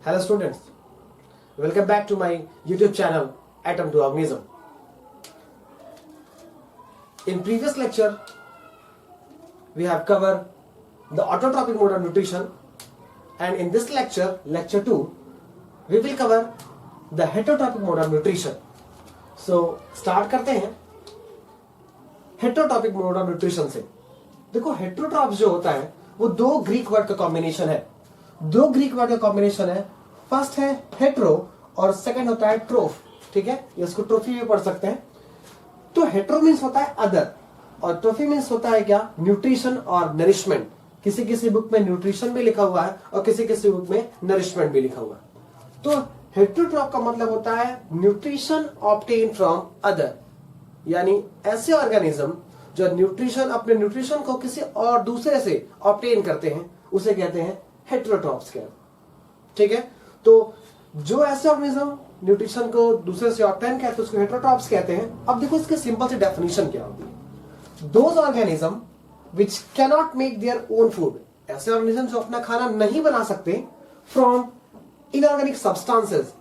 Hello students, welcome back to my YouTube channel Atom to Organism. In previous lecture, we have covered the autotrophic mode of nutrition, and in this lecture, lecture 2, we will cover the heterotrophic mode of nutrition. So start करते हैं heterotrophic mode of nutrition से। देखो heterotrophs जो होता है वो दो Greek word का कॉम्बिनेशन है। दो ग्रीक वर्ड का कॉम्बिनेशन है, फर्स्ट है हेट्रो और सेकंड होता है ट्रोफ। ठीक है, ये इसको ट्रोफी भी पढ़ सकते हैं। तो हेट्रो मीन्स होता है अदर और ट्रोफी मीन्स होता है क्या, न्यूट्रिशन और नरिशमेंट। किसी किसी बुक में न्यूट्रिशन भी लिखा हुआ है और किसी किसी बुक में नरिशमेंट भी लिखा हुआ है। तो हेटरोट्रॉप का मतलब होता है न्यूट्रिशन ऑब्टेन फ्रॉम अदर, यानी ऐसे ऑर्गेनिज्म जो न्यूट्रिशन अपने न्यूट्रिशन को किसी और दूसरे से ऑब्टेन करते हैं उसे कहते हैं हेटरोट्रॉप्स कहते हैं। ठीक है, तो जो ऐसे ऑर्गेनिज्म न्यूट्रिशन को दूसरे से ऑब्टेन करते हैं उसको हेटरोट्रॉप्स कहते हैं। अब देखो इसकी सिंपल सी डेफिनेशन क्या होगी। Those organism which can not make their own food, ऐसे ऑर्गेनिज्म जो अपना खाना नहीं बना सकते from inorganic substances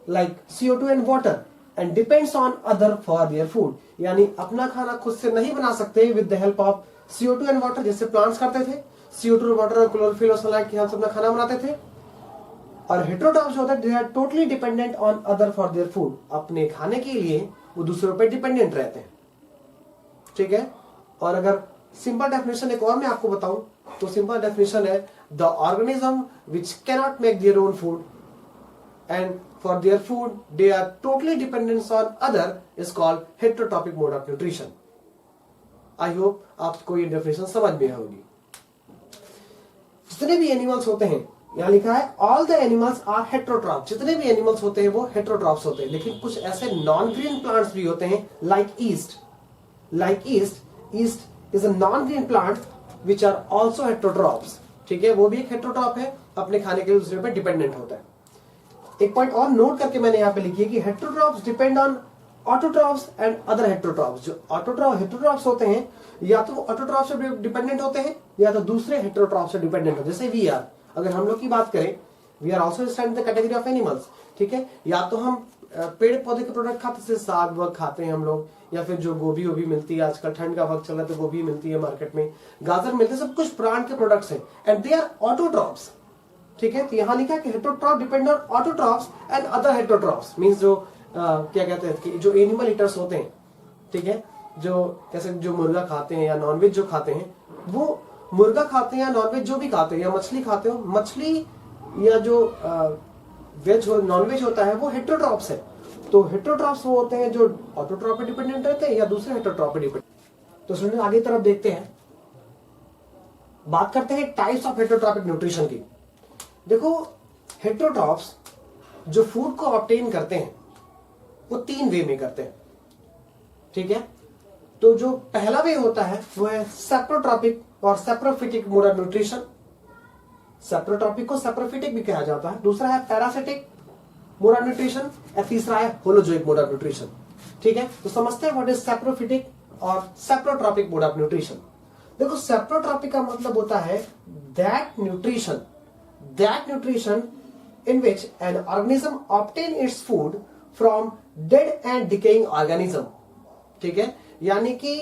like CO2 and water and depends on other for their food, यानी अपना खाना खुद से नहीं बना सकते with the help of CO2 and water, जैसे प्लांट्स करते थे। CO2 और वाटर और क्लोरोफिल और सनलाइट की हेल्प से अपना खाना बनाते थे। और हेटरोट्रॉप्स होता है they are totally dependent on other for their food, अपने खाने के लिए वो दूसरों पर डिपेंडेंट रहते हैं। ठीक है, और अगर सिंपल डेफिनेशन एक और मैं आपको बताऊं तो सिंपल डेफिनेशन है the organism which can not make their own food and for their food they are totally dependent on other is called heterotrophic mode of nutrition. I hope आपको ये definition समझ में होगी। जितने भी एनिमल्स होते हैं, यहाँ लिखा है all the animals are heterotrophs, जितने भी एनिमल्स होते हैं वो हेटरोट्रॉप्स होते हैं। लेकिन कुछ ऐसे नॉन ग्रीन प्लांट्स भी होते हैं like east is a non green plant which are also heterotrophs। ठीक है, वो भी एक हेटरोट्रॉप है, अपने खाने के लिए दूसरे पे डिपेंडेंट होता है। एक पॉइंट और नोट करके मैंने यहाँ पे लिखी है कि heterotrophs depend on autotrophs and other heterotrophs. जो हेटरोट्रॉप्स होते हैं या तो ऑटोट्रॉप से डिपेंडेंट होते हैं या तो दूसरे हेटरोट्रॉप से डिपेंडेंट होते हैं। जैसे वी आर, अगर हम लोग की बात करें, we are also stand the category of animals. ठीक है, या तो हम पेड़ पौधे के प्रोडक्ट खाते, जैसे साग वग खाते हैं हम लोग, या फिर जो गोभी वोभी मिलती है, आजकल ठंड का वक्त चल रहा है तो गोभी मिलती है मार्केट में, गाजर मिलते हैं, सब कुछ प्लांट के प्रोडक्ट्स हैं एंड दे आर ऑटोट्रॉप्स। ठीक है, तो यहां लिखा कि heterotroph depend on autotrophs and other heterotrophs, means जो क्या कहते हैं कि जो एनिमल ईटर्स होते हैं। ठीक है, जो कैसे जो मुर्गा खाते हैं या नॉनवेज जो खाते हैं, वो मुर्गा खाते हैं या नॉनवेज जो भी खाते हैं या मछली खाते हो, मछली या जो वेज हो नॉनवेज होता है वो हेटरोट्रॉप्स है। तो हेटरोट्रॉप्स वो होते हैं जो ऑटोट्रॉप पे डिपेंडेंट रहते हैं या दूसरे हेटरोट्रॉप पे डिपेंडेंट। तो स्टूडेंट आगे तरफ देखते हैं, बात करते हैं टाइप्स ऑफ हेटरोट्रॉपिक न्यूट्रिशन की। देखो हेटरोट्रॉप्स जो फूड को ऑब्टेन करते हैं वो 3 वे में करते हैं। ठीक है, तो जो पहला वे होता है वो है सेप्रोट्रॉपिक और saprophytic mode of nutrition. Saprotrophic को सेप्रोफिटिक भी कहा जाता है। दूसरा है पैरासिटिक मोड ऑफ न्यूट्रिशन और तीसरा है होलोजोइक मोड ऑफ न्यूट्रिशन। ठीक है, तो समझते हैं व्हाट इज सेप्रोफिटिक और सेप्रोट्रॉपिक मोड ऑफ न्यूट्रिशन। देखो सेप्रोट्रॉपिक का मतलब होता है that nutrition in which an organism obtain its food from dead and decaying organism। ठीक है, यानी कि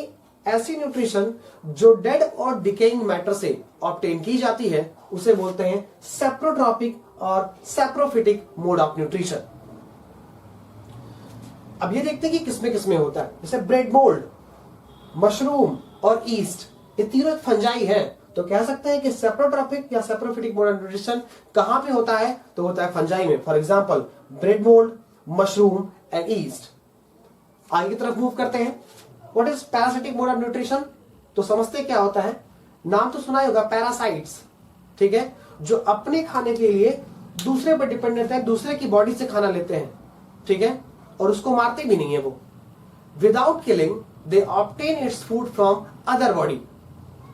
ऐसी न्यूट्रिशन जो डेड और डिकेइंग मैटर से ऑब्टेन की जाती है उसे बोलते हैं सेप्रोट्रॉपिक और सेप्रोफिटिक मोड ऑफ न्यूट्रिशन। अब ये देखते हैं कि किसमें किसमें होता है। जैसे ब्रेड मोल्ड, मशरूम और ईस्ट, ये तीनों फंजाई है, तो कह सकते हैं कि सेप्रोट्रॉपिक या सेप्रोफिटिक मोड ऑफ न्यूट्रिशन कहां पे होता है, तो होता है फंजाई में। For example bread mould, mushroom and east. आगे की तरफ मूव करते हैं। What is parasitic mode of nutrition, तो समझते क्या होता है। नाम तो सुना ही होगा, पैरासाइट्स। ठीक है, जो अपने खाने के लिए दूसरे पर डिपेंडेंट है, दूसरे की बॉडी से खाना लेते हैं। ठीक है, और उसको मारते भी नहीं है वो। Without killing they obtain its food from other body.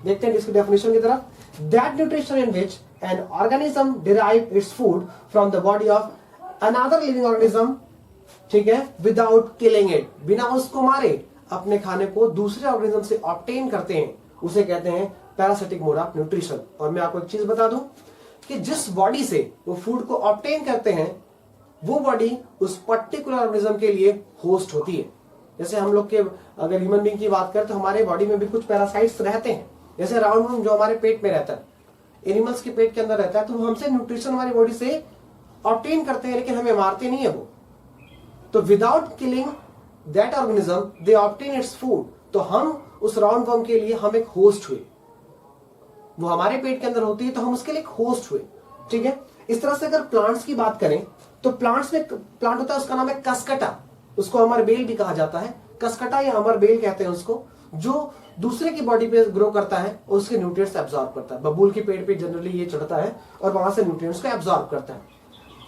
देखते हैं इसकी डेफिनेशन की तरफ। That nutrition in which an organism derive its food from the body of another living organism. ठीक है, विदाउट किलिंग इट, बिना उसको मारे अपने खाने को दूसरे ऑर्गेनिज्म से ऑब्टेन करते हैं, उसे कहते हैं पैरासिटिक मोड ऑफ न्यूट्रिशन। और मैं आपको एक चीज बता दूं कि जिस बॉडी से वो फूड को ऑब्टेन करते हैं वो बॉडी उस पर्टिकुलर ऑर्गेनिज्म के लिए होस्ट होती है। जैसे हम लोग के अगर ह्यूमन बीइंग की बात करें तो हमारे बॉडी में भी कुछ पैरासाइट्स रहते हैं, जैसे राउंड वर्म जो हमारे पेट में रहता है, एनिमल्स के पेट के अंदर रहता है, तो हमसे न्यूट्रिशन हमारी बॉडी से ऑब्टेन करते हैं लेकिन हमें मारते नहीं है वो। तो without killing that organism they obtain its food. तो हम उस राउंड वर्म के लिए हम एक होस्ट हुए, वो हमारे पेट के अंदर होती है तो हम उसके लिए एक होस्ट हुए। ठीक है, इस तरह से अगर प्लांट्स की बात करें तो प्लांट्स में प्लांट होता है उसका नाम है कसकटा, उसको अमर बेल भी कहा जाता है, कसकटा या अमर बेल कहते हैं उसको, जो दूसरे की बॉडी पे ग्रो करता है और उसके न्यूट्रिएंट्स एब्जॉर्ब करता है। बबूल के पेड़ पे जनरली ये चढ़ता है और वहां से न्यूट्रिएंट्स को एब्जॉर्ब करता है।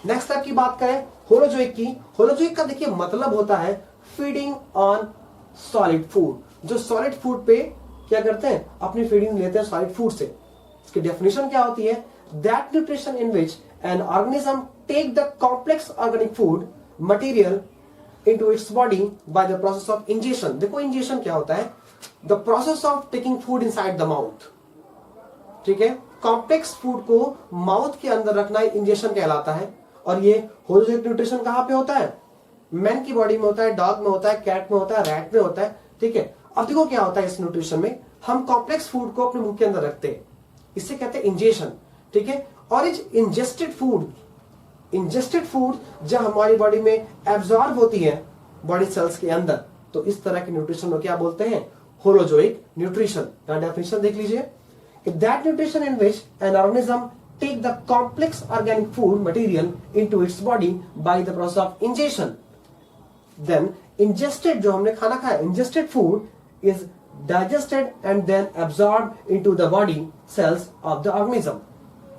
नेक्स्ट स्टेप की बात करें होलोजोइक की, होलोजोइक का देखिए मतलब होता है फीडिंग ऑन सॉलिड फूड। जो सॉलिड फूड पे क्या करते हैं, अपनी फीडिंग लेते हैं सॉलिड फूड से। इसकी डेफिनेशन क्या होती है, that nutrition in which an organism take the complex organic food material into its body by the process of ingestion। देखो इंजेशन क्या होता है, the process of taking food inside the mouth। ठीक है, कॉम्प्लेक्स फूड को mouth के अंदर रखना इंजेशन कहलाता है। और ये होलोजोइक न्यूट्रिशन कहां पे होता है, मैन की बॉडी में होता है, डॉग में होता है, कैट में होता है, रैट में होता है। ठीक है, अब देखो क्या होता है इस न्यूट्रिशन में, हम कॉम्प्लेक्स फूड को अपने मुंह के अंदर रखते हैं, इससे कहते हैं इंजेशन। ठीक है, और इज इंजेस्टेड फूड जब हमारी बॉडी में एब्जॉर्ब होती है बॉडी सेल्स के अंदर, तो इस तरह के न्यूट्रिशन को क्या बोलते हैं, होलोजोइक न्यूट्रिशन। यहां डेफिनेशन देख लीजिए, that nutrition in which an organism take the complex organic food material into its body by the process of ingestion. Then ingested, जो हमने खाना खाया, ingested food is digested and then absorb into the body cells of the organism.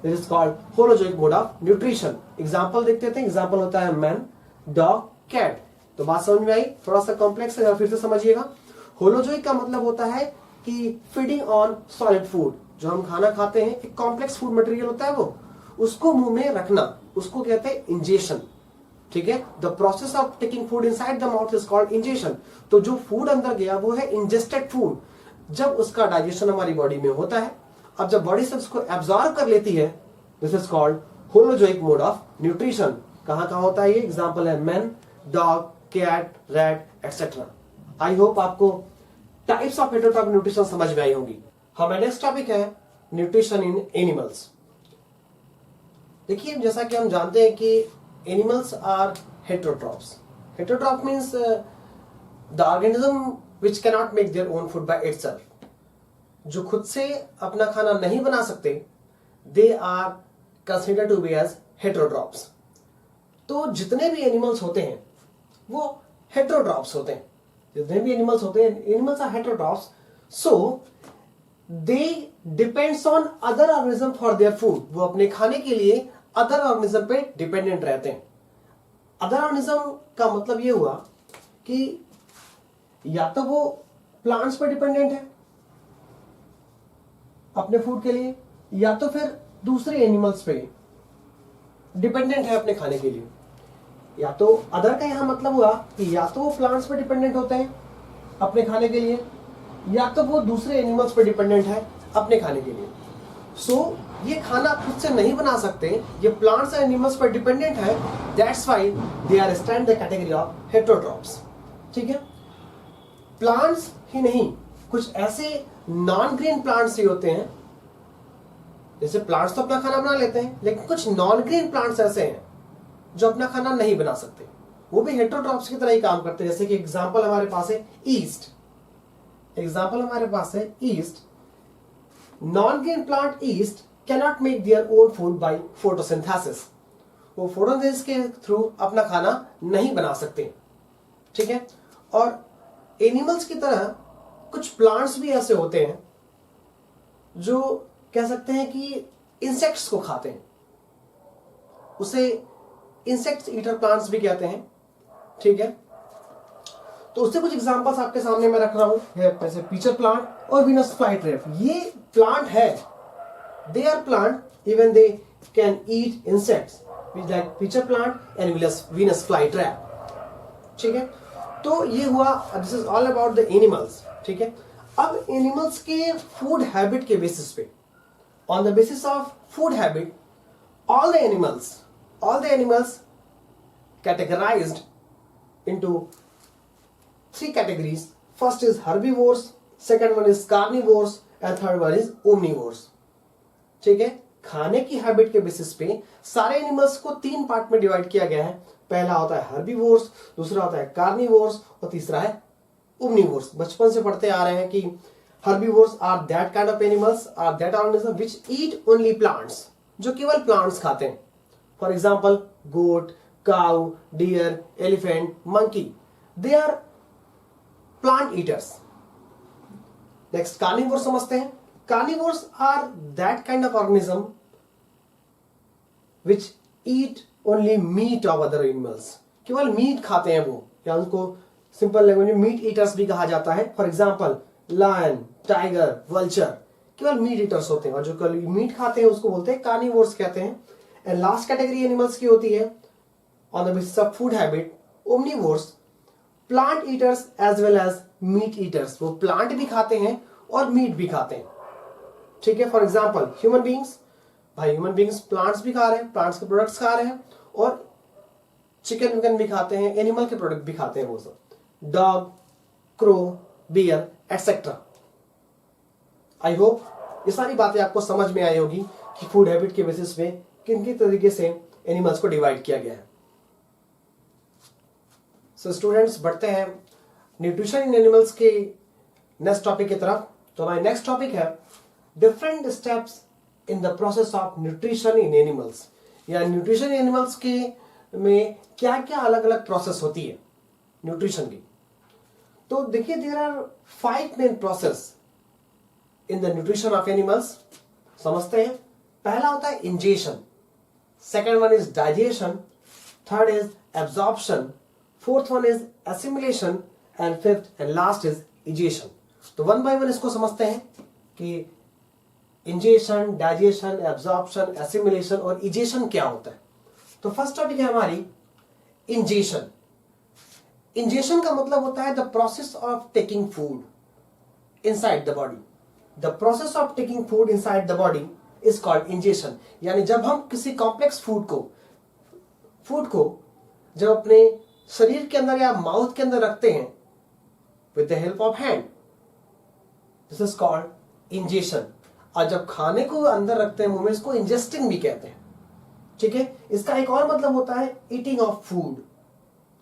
This is called holozoic mode of nutrition। Example देखते थे, example होता है man, dog, cat. तो बात समझ में आई, थोड़ा सा कॉम्प्लेक्स है, फिर से समझिएगा। होलोजोइक का मतलब होता है कि फीडिंग ऑन सॉलिड फूड, जो हम खाना खाते हैं एक कॉम्प्लेक्स फूड मटेरियल होता है वो, उसको मुंह में रखना, उसको कहते हैं इंजेशन। ठीक है, the process of taking food inside the mouth is called ingestion. तो जो फूड अंदर गया वो है इंजेस्टेड फूड, जब उसका डाइजेशन हमारी बॉडी में होता है। अब जब बॉडी से उसको एब्जॉर्ब कर लेती है, this is called holozoic mode of nutrition. कहां कहां होता है ये, एग्जांपल है man, dog, cat, rat etcetera. I hope आपको टाइप्स ऑफ हेटेरोट्रॉफ न्यूट्रिशन समझ में आई होगी। हमारा नेक्स्ट टॉपिक है न्यूट्रिशन इन एनिमल्स। देखिए, जैसा कि हम जानते हैं कि animals are heterotrophs. Heterotroph means the organism which can not make their own food by itself. जो खुद से अपना खाना नहीं बना सकते, they are considered to be as heterotrophs. तो जितने भी एनिमल्स होते हैं वो हेटेरोट्रॉफ्स होते हैं। जितने भी एनिमल्स होते हैं, animals are heterotrophs, so they depends on other organism for their food. वो अपने खाने के लिए अदर ऑर्गेनिज्म पे डिपेंडेंट रहते हैं। अदर ऑर्गेनिज्म का मतलब ये हुआ कि या तो वो प्लांट्स पे डिपेंडेंट है अपने फूड के लिए, या तो फिर दूसरे एनिमल्स पे डिपेंडेंट है अपने खाने के लिए। या तो अदर का यहां मतलब हुआ कि या तो वो प्लांट्स पे डिपेंडेंट होते हैं अपने खाने के लिए, या तो वो दूसरे एनिमल्स पे डिपेंडेंट है अपने खाने के लिए। सो ये खाना खुद से नहीं बना सकते, ये प्लांट्स एंड एनिमल्स पर डिपेंडेंट है, that's why they are stand the category of heterotrophs. ठीक है, प्लांट्स ही नहीं, कुछ ऐसे नॉन ग्रीन प्लांट्स ही होते हैं, जैसे प्लांट्स तो अपना खाना बना लेते हैं, लेकिन कुछ नॉन ग्रीन प्लांट्स ऐसे हैं जो अपना खाना नहीं बना सकते, वो भी हेटेरोट्रॉफ्स की तरह ही काम करते हैं। जैसे कि एग्जांपल हमारे पास है east, non green plant east cannot make their own food by photosynthesis. वो फोटोसिंथेसिस के थ्रू अपना खाना नहीं बना सकते। ठीक है, और एनिमल्स की तरह कुछ प्लांट्स भी ऐसे होते हैं जो कह सकते हैं कि इंसेक्ट्स को खाते हैं, उसे इंसेक्ट्स ईटर प्लांट्स भी कहते हैं। ठीक है, तो उससे कुछ एग्जांपल्स आपके सामने मैं रख रहा हूं, जैसे पीचर प्लांट और वीनस फ्लाईट्रैप। ये प्लांट है, they are plant even they can eat insects like pitcher plant and Venus flytrap. ठीक है, तो ये हुआ, this is all about the animals. ठीक है, अब एनिमल्स के फूड हैबिट के बेसिस पे, on the basis of food habit, all the animals categorized into 3 categories. First is herbivores, second one is carnivores and third one is omnivores. ठीक है, खाने की हैबिट के बेसिस पे सारे एनिमल्स को 3 पार्ट में डिवाइड किया गया है. पहला होता है हर्बीवोर्स, दूसरा होता है कार्निवोर्स और तीसरा है ओमनिवोर्स. बचपन से पढ़ते आ रहे हैं कि herbivores are that kind of animals, are that organism which eat only plants, जो केवल प्लांट्स खाते हैं. For example goat, cow, deer, elephant, monkey, they are plant eaters. Next carnivores समझते हैं. Carnivores are that kind of organism which eat only meat of other animals, केवल meat खाते हैं वो, या उनको सिंपल लैंग्वेज में मीट ईटर्स भी कहा जाता है. For example lion, tiger, vulture केवल मीट ईटर्स होते हैं, और जो केवल मीट खाते हैं उसको बोलते हैं कार्निवोर्स कहते हैं. एंड लास्ट कैटेगरी एनिमल्स की होती है on the basis of food habit omnivores, plant eaters as well as meat eaters. वो प्लांट भी खाते हैं और मीट भी खाते हैं. ठीक है, फॉर एग्जांपल ह्यूमन बींग्स, भाई ह्यूमन बींग्स प्लांट्स भी खा रहे हैं, प्लांट्स के प्रोडक्ट्स खा रहे हैं, और चिकन विकन भी खाते हैं, एनिमल के प्रोडक्ट भी खाते हैं वो सब. Dog, crow, bear etcetera. I hope ये सारी बातें आपको समझ में आई होगी कि फूड हैबिट के बेसिस पे किन किन तरीके से एनिमल्स को डिवाइड किया गया है. सो स्टूडेंट्स, बढ़ते हैं न्यूट्रिशन इन एनिमल्स के नेक्स्ट टॉपिक की तरफ. तो हमारी नेक्स्ट टॉपिक है different steps in the process of nutrition in animals, या न्यूट्रिशन एनिमल्स के में क्या क्या अलग अलग प्रोसेस होती है न्यूट्रिशन की. तो देखिए, there are 5 main process in the nutrition of animals. समझते हैं. पहला होता है ingestion, second one is digestion, third is absorption, fourth one is assimilation and fifth and last is egestion. तो वन बाय वन इसको समझते हैं कि इंजेशन, डाइजेशन, एब्जॉर्प्शन, एसिमिलेशन और इजेशन क्या होता है. तो फर्स्ट टॉपिक है हमारी इंजेशन. इंजेशन का मतलब होता है the process of taking food inside the body. The process of taking food inside the body is called ingestion. यानी जब हम किसी कॉम्प्लेक्स फूड को जब अपने शरीर के अंदर या माउथ के अंदर रखते हैं with the help of hand, this is called ingestion. और जब खाने को अंदर रखते हैं मुंह में, इसको इंजेस्टिंग भी कहते हैं. ठीक है, इसका एक और मतलब होता है ईटिंग ऑफ फूड.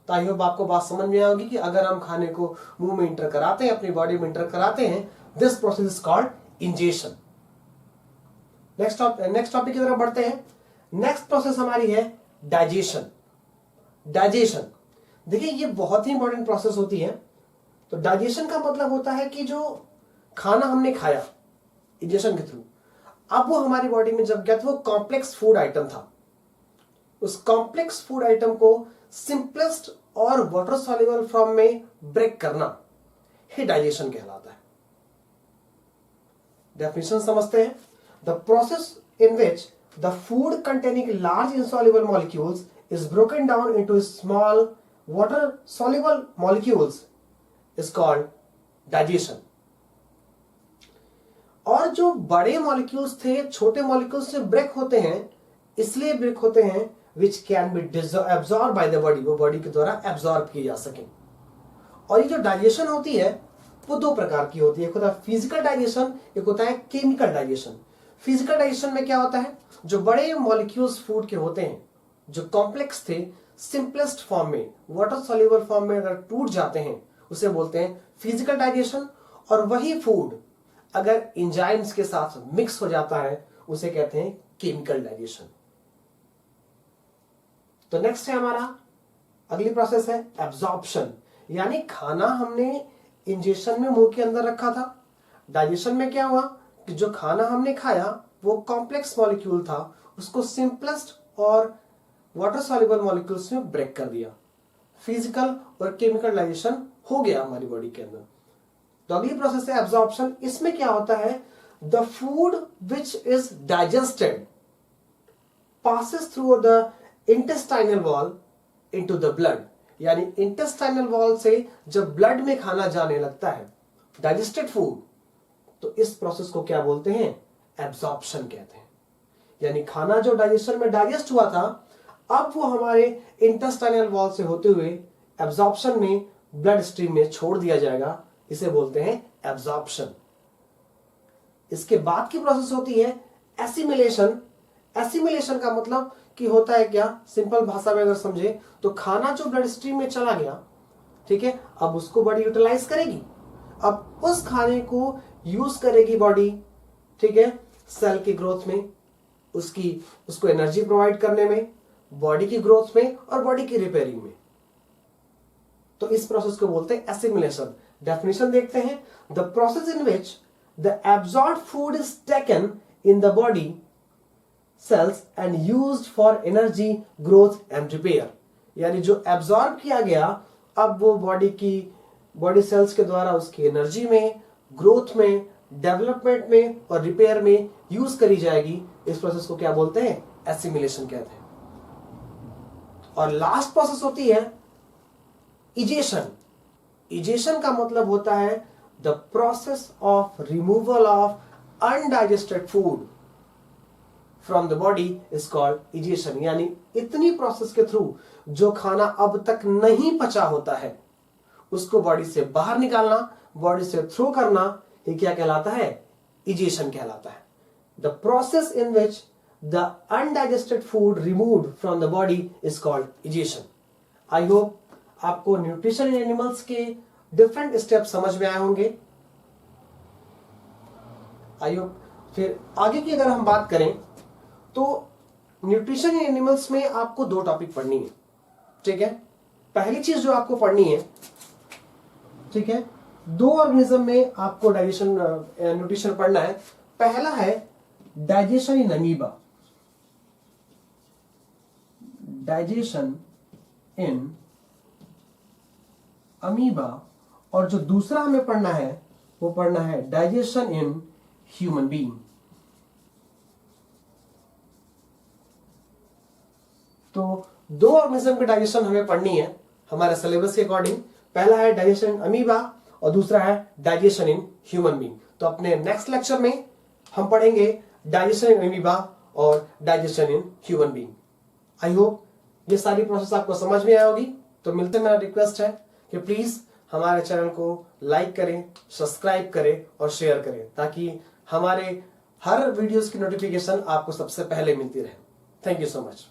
तो आई होप आपको बात समझ में आएगी कि अगर हम खाने को मुंह में इंटर कराते हैं, अपनी बॉडी में इंटर कराते हैं, this process is called ingestion. Next topic की तरफ बढ़ते हैं. नेक्स्ट प्रोसेस हमारी है डाइजेशन. डाइजेशन देखिए, ये बहुत ही इंपॉर्टेंट प्रोसेस होती है. तो डाइजेशन का मतलब होता है कि जो खाना हमने खाया इंजेशन के थ्रू, अब वो हमारी बॉडी में जब गया तो वो कॉम्प्लेक्स फूड आइटम था. उस कॉम्प्लेक्स फूड आइटम को सिंपलेस्ट और वाटर सॉल्युबल फॉर्म में ब्रेक करना ही डाइजेशन कहलाता है. डेफिनेशन समझते हैं. The process in which the food containing large insoluble molecules is broken down into small water soluble molecules is called digestion. और जो बड़े मॉलिक्यूल्स थे छोटे मॉलिक्यूल्स से ब्रेक होते हैं, इसलिए ब्रेक होते हैं which can be absorb by the body, वो बॉडी के द्वारा एब्जॉर्ब किए जा सके. और ये जो डाइजेशन होती है वो 2 प्रकार की होती है. एक होता है फिजिकल डाइजेशन, एक होता है केमिकल डाइजेशन. फिजिकल डाइजेशन में क्या होता है, जो बड़े मॉलिक्यूल्स फूड के होते हैं, जो कॉम्प्लेक्स थे, सिंपलेस्ट फॉर्म में, वाटर सॉल्युबल फॉर्म में अगर टूट जाते हैं, उसे बोलते हैं फिजिकल डाइजेशन. और वही फूड अगर एंजाइम्स के साथ मिक्स हो जाता है, उसे कहते हैं केमिकल डाइजेशन. तो नेक्स्ट है हमारा अगली प्रोसेस है एब्जॉर्प्शन. यानी खाना हमने इंजेशन में मुंह के अंदर रखा था. डाइजेशन में क्या हुआ कि जो खाना हमने खाया वो कॉम्प्लेक्स मॉलिक्यूल था, उसको सिंपलेस्ट और वाटर सॉल्युबल मॉलिक्यूल्स में ब्रेक कर दिया. फिजिकल और केमिकल डाइजेशन हो गया हमारी बॉडी के अंदर. तो अगली प्रोसेस है एब्जॉर्प्शन. इसमें क्या होता है, the food which is digested passes through the intestinal wall into the blood. यानी इंटेस्टाइनल वॉल से जब ब्लड में खाना जाने लगता है, डाइजेस्टेड फूड, तो इस प्रोसेस को क्या बोलते हैं, एब्जॉर्प्शन कहते हैं. यानी खाना जो डाइजेशन में डाइजेस्ट हुआ था, अब वो हमारे इंटेस्टाइनल वॉल से होते हुए एब्जॉर्प्शन में ब्लड स्ट्रीम में छोड़ दिया जाएगा। इसे बोलते हैं एब्जॉर्प्शन। इसके बाद की प्रोसेस होती है एसिमिलेशन। एसिमिलेशन का मतलब कि होता है क्या, सिंपल भाषा में अगर समझे तो खाना जो ब्लड स्ट्रीम में चला गया, ठीक है, अब उसको बॉडी यूटिलाइज करेगी। अब उस खाने को यूज करेगी बॉडी, ठीक है, सेल की ग्रोथ में, उसको एनर्जी प्रोवाइड करने में, बॉडी की ग्रोथ में और बॉडी की रिपेयरिंग में। तो इस प्रोसेस को बोलते हैं एसिमिलेशन। डेफिनेशन देखते हैं, the process in which the absorbed food is taken in the body sales and used for energy growth and repair. यानी जो एब्सॉर्ब किया गया, अब वो बॉडी सेल्स के द्वारा उसकी एनर्जी में, ग्रोथ में, डेवलपमेंट में और रिपेयर में यूज करी जाएगी। इस प्रोसेस को क्या बोलते हैं, एसिमिलेशन कहते हैं। और लास्ट प्रोसेस होती है इजेशन। इजेशन का मतलब होता है the process of removal of undigested food from the body is called egestion. यानी इतनी प्रोसेस के थ्रू जो खाना अब तक नहीं पचा होता है उसको बॉडी से बाहर निकालना, बॉडी से थ्रो करना, ये क्या कहलाता है, इजेशन कहलाता है। The process in which the undigested food removed from the body is called egestion. I hope आपको न्यूट्रिशन इन एनिमल्स के डिफरेंट स्टेप समझ में आए होंगे। I hope. फिर आगे की अगर हम बात करें तो न्यूट्रिशन इन एनिमल्स में आपको 2 टॉपिक पढ़नी है, ठीक है। पहली चीज जो आपको पढ़नी है, ठीक है, 2 ऑर्गेनिज्म में आपको डाइजेशन न्यूट्रिशन पढ़ना है। पहला है digestion in amoeba. Digestion in amoeba. और जो दूसरा हमें पढ़ना है वो पढ़ना है डाइजेशन इन ह्यूमन बीइंग। तो 2 ऑर्गेनिज्म के डाइजेशन हमें पढ़नी है हमारे सिलेबस के अकॉर्डिंग। पहला है डाइजेशन इन अमीबा और दूसरा है डाइजेशन इन ह्यूमन बीइंग। तो अपने नेक्स्ट लेक्चर में हम पढ़ेंगे डाइजेशन इन अमीबा और digestion in human being. I hope ये सारी प्रोसेस आपको समझ में आई होगी। तो मिलते, मेरा रिक्वेस्ट है कि प्लीज हमारे चैनल को लाइक करें, सब्सक्राइब करें और शेयर करें, ताकि हमारे हर वीडियोस की नोटिफिकेशन आपको सबसे पहले मिलती रहे। Thank you so much.